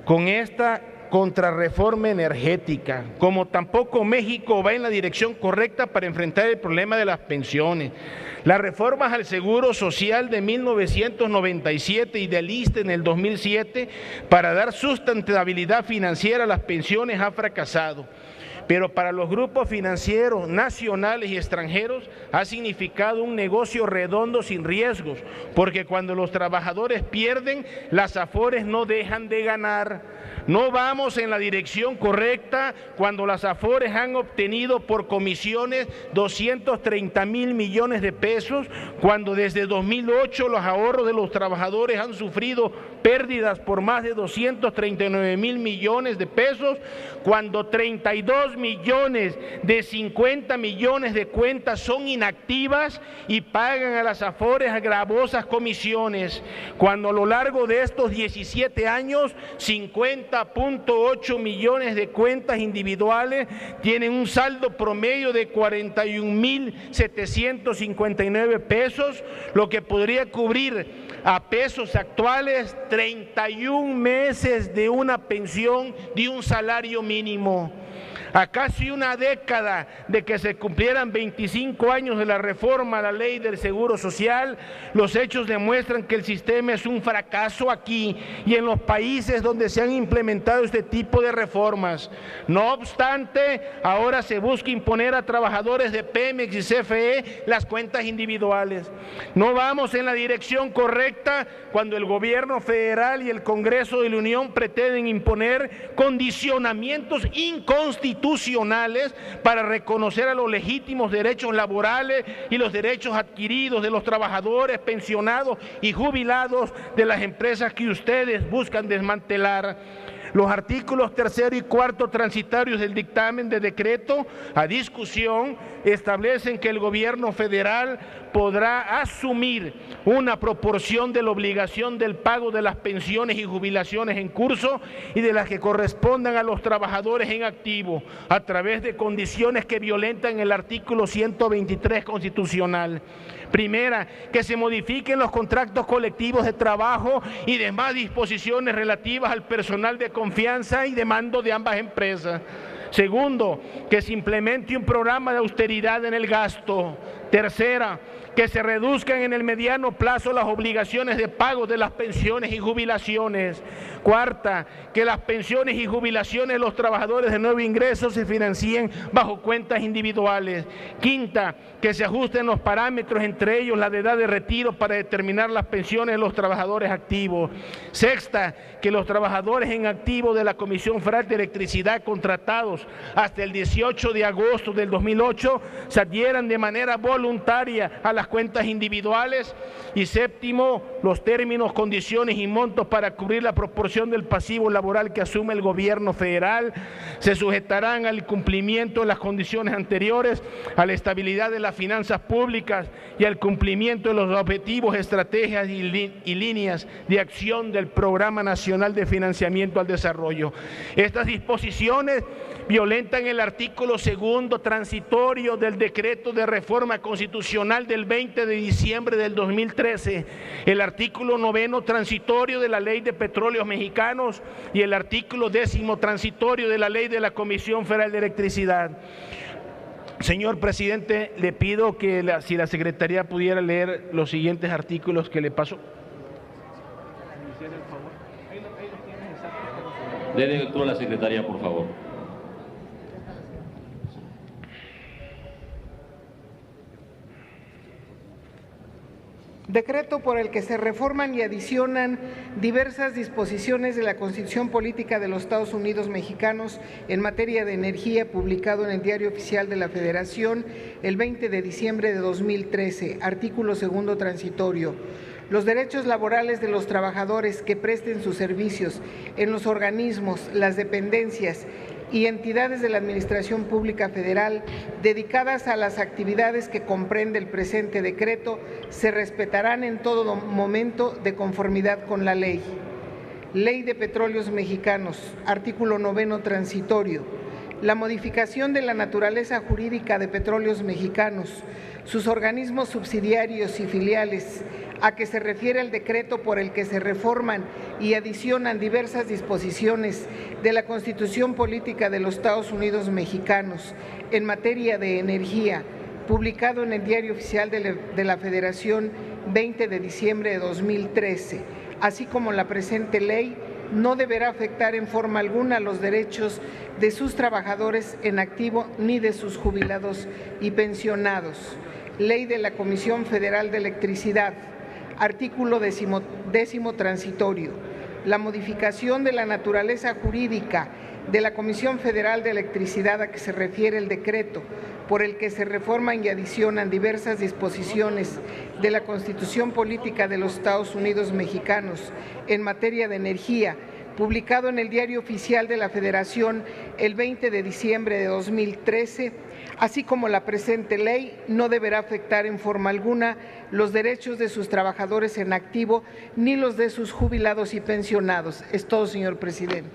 con esta contrarreforma energética, como tampoco México va en la dirección correcta para enfrentar el problema de las pensiones. Las reformas al Seguro Social de 1997 y del ISSSTE en el 2007 para dar sustentabilidad financiera a las pensiones ha fracasado. pero para los grupos financieros nacionales y extranjeros ha significado un negocio redondo sin riesgos, porque cuando los trabajadores pierden, las Afores no dejan de ganar. No vamos en la dirección correcta cuando las Afores han obtenido por comisiones 230,000 millones de pesos, cuando desde 2008 los ahorros de los trabajadores han sufrido pérdidas por más de 239,000 millones de pesos, cuando 32 millones de 50 millones de cuentas son inactivas y pagan a las Afores gravosas comisiones, cuando a lo largo de estos 17 años 50,8 millones de cuentas individuales tienen un saldo promedio de 41,759 pesos, lo que podría cubrir a pesos actuales 31 meses de una pensión de un salario mínimo. A casi una década de que se cumplieran 25 años de la reforma a la ley del Seguro Social, los hechos demuestran que el sistema es un fracaso aquí y en los países donde se han implementado este tipo de reformas. No obstante, ahora se busca imponer a trabajadores de Pemex y CFE las cuentas individuales. No vamos en la dirección correcta cuando el gobierno federal y el Congreso de la Unión pretenden imponer condicionamientos inconstitucionales para reconocer a los legítimos derechos laborales y los derechos adquiridos de los trabajadores, pensionados y jubilados de las empresas que ustedes buscan desmantelar. Los artículos 3 y 4 transitorios del dictamen de decreto a discusión establecen que el gobierno federal podrá asumir una proporción de la obligación del pago de las pensiones y jubilaciones en curso y de las que correspondan a los trabajadores en activo a través de condiciones que violentan el artículo 123 constitucional. Primera, que se modifiquen los contratos colectivos de trabajo y demás disposiciones relativas al personal de confianza y de mando de ambas empresas. Segundo, que se implemente un programa de austeridad en el gasto. Tercera, que se reduzcan en el mediano plazo las obligaciones de pago de las pensiones y jubilaciones. Cuarta, que las pensiones y jubilaciones de los trabajadores de nuevo ingreso se financien bajo cuentas individuales. Quinta, que se ajusten los parámetros, entre ellos la de edad de retiro, para determinar las pensiones de los trabajadores activos. Sexta, que los trabajadores en activo de la Comisión Federal de Electricidad contratados hasta el 18 de agosto del 2008 se adhieran de manera voluntaria a las cuentas individuales. Y séptimo, los términos, condiciones y montos para cubrir la proporción del pasivo laboral que asume el gobierno federal se sujetarán al cumplimiento de las condiciones anteriores, a la estabilidad de las finanzas públicas y al cumplimiento de los objetivos, estrategias y líneas de acción del Programa Nacional de Financiamiento al Desarrollo. Estas disposiciones violentan el artículo 2 transitorio del decreto de reforma constitucional del 20 de diciembre del 2013, el artículo 9 transitorio de la Ley de Petróleos Mexicanos y el artículo 10 transitorio de la Ley de la Comisión Federal de Electricidad. Señor presidente, le pido que si la Secretaría pudiera leer los siguientes artículos que le paso. Dé lectura a la Secretaría, por favor. Decreto por el que se reforman y adicionan diversas disposiciones de la Constitución Política de los Estados Unidos Mexicanos en materia de energía, publicado en el Diario Oficial de la Federación el 20 de diciembre de 2013, artículo 2 transitorio. Los derechos laborales de los trabajadores que presten sus servicios en los organismos, las dependencias y entidades de la Administración Pública Federal dedicadas a las actividades que comprende el presente decreto se respetarán en todo momento de conformidad con la ley. Ley de Petróleos Mexicanos, artículo 9 transitorio. La modificación de la naturaleza jurídica de Petróleos Mexicanos, sus organismos subsidiarios y filiales, a que se refiere el decreto por el que se reforman y adicionan diversas disposiciones de la Constitución Política de los Estados Unidos Mexicanos en materia de energía, publicado en el Diario Oficial de la Federación 20 de diciembre de 2013, así como la presente ley, no deberá afectar en forma alguna los derechos de sus trabajadores en activo ni de sus jubilados y pensionados. Ley de la Comisión Federal de Electricidad, artículo 10º transitorio. La modificación de la naturaleza jurídica de la Comisión Federal de Electricidad a que se refiere el decreto por el que se reforman y adicionan diversas disposiciones de la Constitución Política de los Estados Unidos Mexicanos en materia de energía, publicado en el Diario Oficial de la Federación el 20 de diciembre de 2013, así como la presente ley, no deberá afectar en forma alguna los derechos de sus trabajadores en activo ni los de sus jubilados y pensionados. Es todo, señor presidente.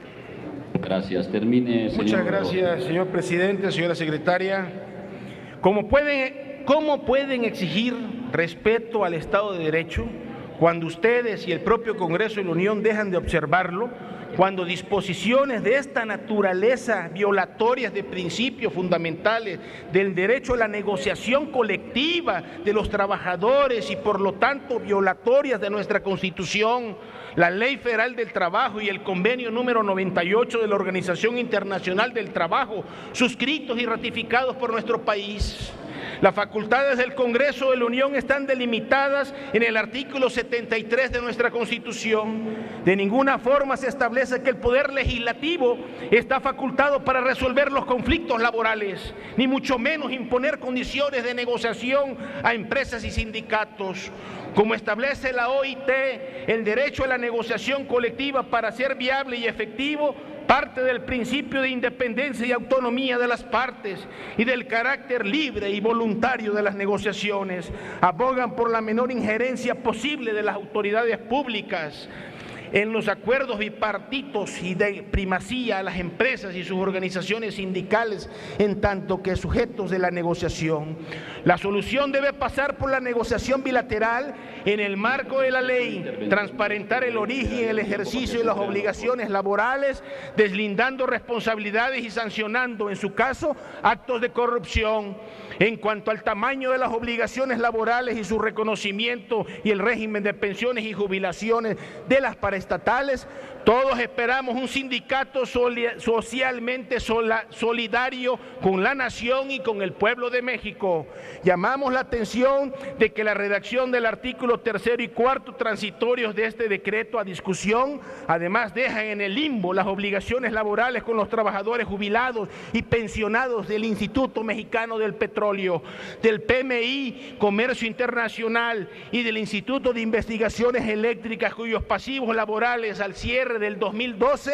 Gracias. Termine, señor. Muchas gracias, señor presidente, señora secretaria. ¿Cómo pueden exigir respeto al Estado de Derecho cuando ustedes y el propio Congreso de la Unión dejan de observarlo? Cuando disposiciones de esta naturaleza, violatorias de principios fundamentales del derecho a la negociación colectiva de los trabajadores y por lo tanto violatorias de nuestra Constitución, la Ley Federal del Trabajo y el convenio número 98 de la Organización Internacional del Trabajo, suscritos y ratificados por nuestro país. Las facultades del Congreso de la Unión están delimitadas en el artículo 73 de nuestra Constitución. De ninguna forma se establece que el Poder Legislativo está facultado para resolver los conflictos laborales, ni mucho menos imponer condiciones de negociación a empresas y sindicatos. Como establece la OIT, el derecho a la negociación colectiva para ser viable y efectivo parte del principio de independencia y autonomía de las partes y del carácter libre y voluntario de las negociaciones. Abogan por la menor injerencia posible de las autoridades públicas en los acuerdos bipartitos y de primacía a las empresas y sus organizaciones sindicales en tanto que sujetos de la negociación. La solución debe pasar por la negociación bilateral en el marco de la ley, transparentar el origen, el ejercicio y las obligaciones laborales, deslindando responsabilidades y sancionando, en su caso, actos de corrupción. En cuanto al tamaño de las obligaciones laborales y su reconocimiento y el régimen de pensiones y jubilaciones de las paraestatales, todos esperamos un sindicato socialmente solidario con la nación y con el pueblo de México. Llamamos la atención de que la redacción del artículo 3 y 4 transitorios de este decreto a discusión, además deja en el limbo las obligaciones laborales con los trabajadores jubilados y pensionados del Instituto Mexicano del Petróleo, del PMI, Comercio Internacional y del Instituto de Investigaciones Eléctricas, cuyos pasivos laborales al cierre del 2012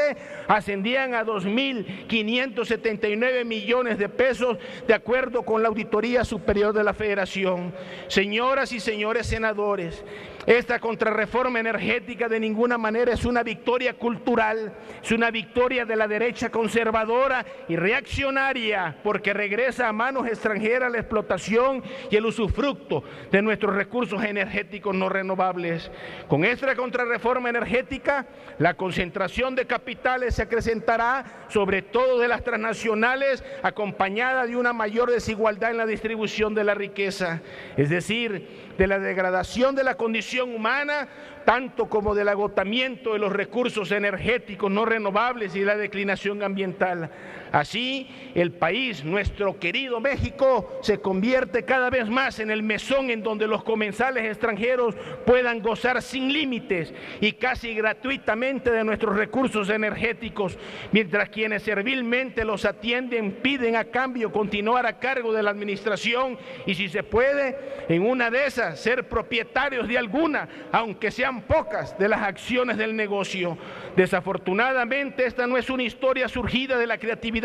ascendían a 2.579 millones de pesos, de acuerdo con la Auditoría Superior de la Federación. Señoras y señores senadores, esta contrarreforma energética de ninguna manera es una victoria cultural, es una victoria de la derecha conservadora y reaccionaria, porque regresa a manos extranjeras la explotación y el usufructo de nuestros recursos energéticos no renovables. Con esta contrarreforma energética, la concentración de capitales se acrecentará, sobre todo de las transnacionales, acompañada de una mayor desigualdad en la distribución de la riqueza, es decir, de la degradación de la condición humana, tanto como del agotamiento de los recursos energéticos no renovables y la declinación ambiental. Así, el país, nuestro querido México, se convierte cada vez más en el mesón en donde los comensales extranjeros puedan gozar sin límites y casi gratuitamente de nuestros recursos energéticos, mientras quienes servilmente los atienden piden a cambio continuar a cargo de la administración y, si se puede, en una de esas, ser propietarios de alguna, aunque sean pocas, de las acciones del negocio. Desafortunadamente, esta no es una historia surgida de la creatividad,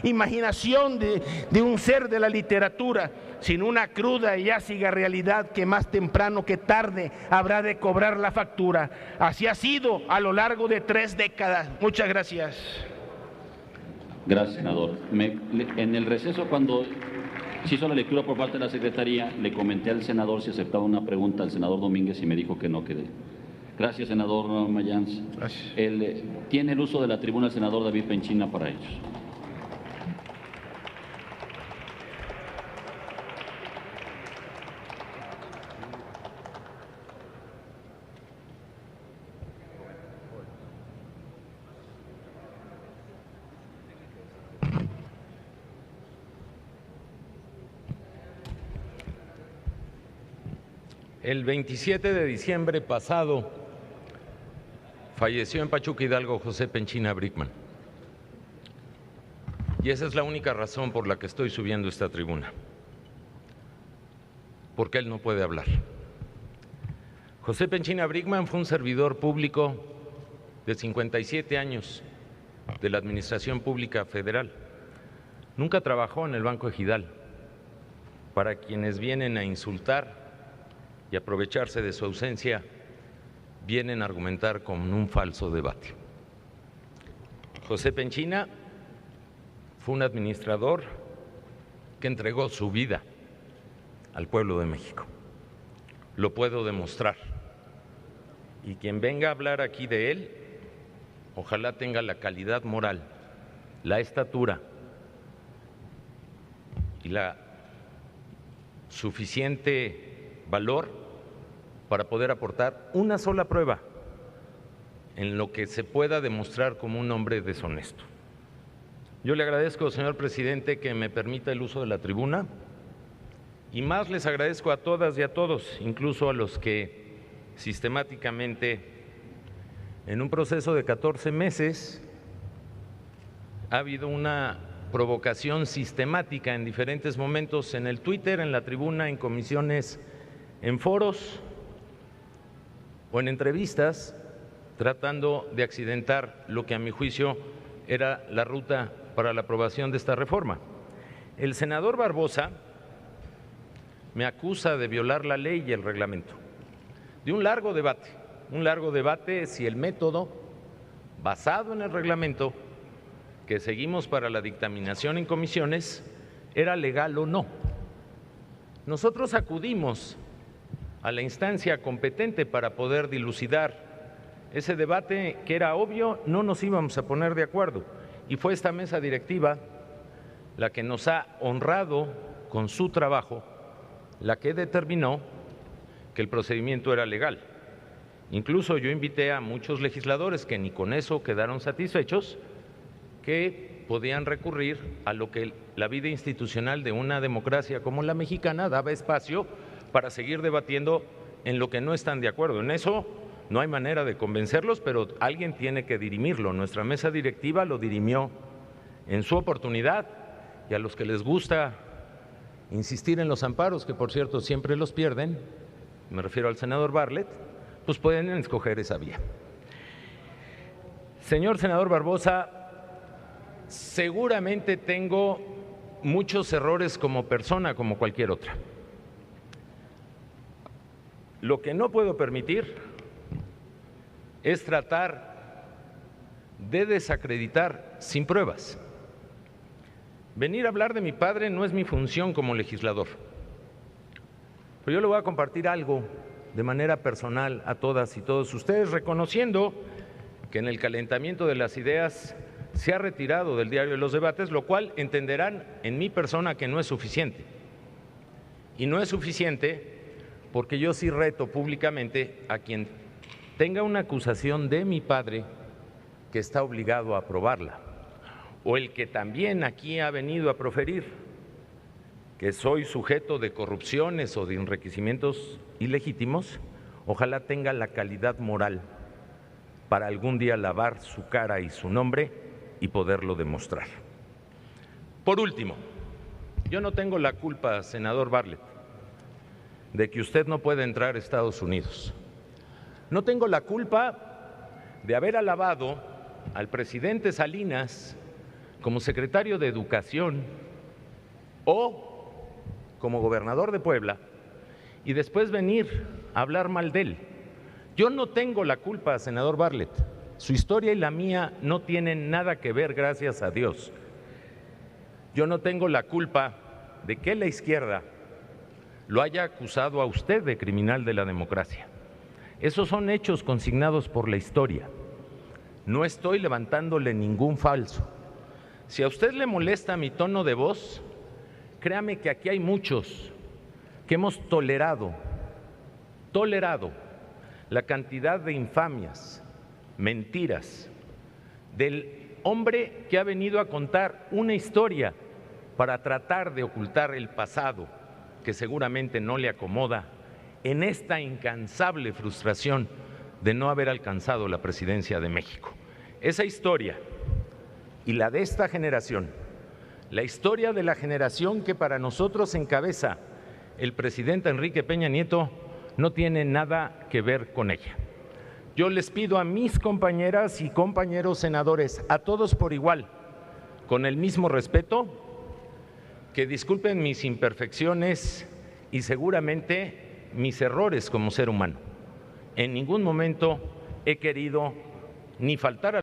imaginación de un ser de la literatura, sino una cruda y ácida realidad que más temprano que tarde habrá de cobrar la factura. Así ha sido a lo largo de 3 décadas. Muchas gracias. Gracias, senador. En el receso, cuando se hizo la lectura por parte de la Secretaría, le comenté al senador si aceptaba una pregunta al senador Domínguez y me dijo que no quedé. Gracias, senador Mayans. Gracias. Tiene el uso de la tribuna el senador David Penchina para ellos. El 27 de diciembre pasado falleció en Pachuca, Hidalgo, José Penchina Brickman. Y esa es la única razón por la que estoy subiendo esta tribuna, porque él no puede hablar. José Penchina Brickman fue un servidor público de 57 años de la Administración Pública Federal. Nunca trabajó en el Banco Ejidal. Para quienes vienen a insultar y aprovecharse de su ausencia, vienen a argumentar con un falso debate. José Penchina fue un administrador que entregó su vida al pueblo de México. Lo puedo demostrar. Y quien venga a hablar aquí de él, ojalá tenga la calidad moral, la estatura y la suficiente valor para poder aportar una sola prueba en lo que se pueda demostrar como un hombre deshonesto. Yo le agradezco, señor presidente, que me permita el uso de la tribuna, y más les agradezco a todas y a todos, incluso a los que sistemáticamente, en un proceso de 14 meses, ha habido una provocación sistemática en diferentes momentos en el Twitter, en la tribuna, en comisiones, en foros o en entrevistas, tratando de accidentar lo que a mi juicio era la ruta para la aprobación de esta reforma. El senador Barbosa me acusa de violar la ley y el reglamento, de un largo debate si el método basado en el reglamento que seguimos para la dictaminación en comisiones era legal o no. Nosotros acudimos a la instancia competente para poder dilucidar ese debate que era obvio, no nos íbamos a poner de acuerdo, y fue esta mesa directiva la que nos ha honrado con su trabajo, la que determinó que el procedimiento era legal. Incluso yo invité a muchos legisladores que ni con eso quedaron satisfechos, que podían recurrir a lo que la vida institucional de una democracia como la mexicana daba espacio para seguir debatiendo en lo que no están de acuerdo. En eso no hay manera de convencerlos, pero alguien tiene que dirimirlo. Nuestra mesa directiva lo dirimió en su oportunidad, y a los que les gusta insistir en los amparos, que por cierto siempre los pierden, me refiero al senador Bartlett, pues pueden escoger esa vía. Señor senador Barbosa, seguramente tengo muchos errores como persona, como cualquier otra. Lo que no puedo permitir es tratar de desacreditar sin pruebas. Venir a hablar de mi padre no es mi función como legislador, pero yo le voy a compartir algo de manera personal a todas y todos ustedes, reconociendo que en el calentamiento de las ideas se ha retirado del diario de los debates, lo cual entenderán en mi persona que no es suficiente. Y no es suficiente porque yo sí reto públicamente a quien tenga una acusación de mi padre que está obligado a aprobarla, o el que también aquí ha venido a proferir que soy sujeto de corrupciones o de enriquecimientos ilegítimos, ojalá tenga la calidad moral para algún día lavar su cara y su nombre y poderlo demostrar. Por último, yo no tengo la culpa, senador Bartlett, de que usted no pueda entrar a Estados Unidos. No tengo la culpa de haber alabado al presidente Salinas como secretario de Educación o como gobernador de Puebla y después venir a hablar mal de él. Yo no tengo la culpa, senador Bartlett. Su historia y la mía no tienen nada que ver, gracias a Dios. Yo no tengo la culpa de que la izquierda lo haya acusado a usted de criminal de la democracia. Esos son hechos consignados por la historia. No estoy levantándole ningún falso. Si a usted le molesta mi tono de voz, créame que aquí hay muchos que hemos tolerado la cantidad de infamias, mentiras del hombre que ha venido a contar una historia para tratar de ocultar el pasado que seguramente no le acomoda en esta incansable frustración de no haber alcanzado la presidencia de México. Esa historia y la de esta generación, la historia de la generación que para nosotros encabeza el presidente Enrique Peña Nieto, no tiene nada que ver con ella. Yo les pido a mis compañeras y compañeros senadores, a todos por igual, con el mismo respeto, que disculpen mis imperfecciones y seguramente mis errores como ser humano. En ningún momento he querido ni faltar a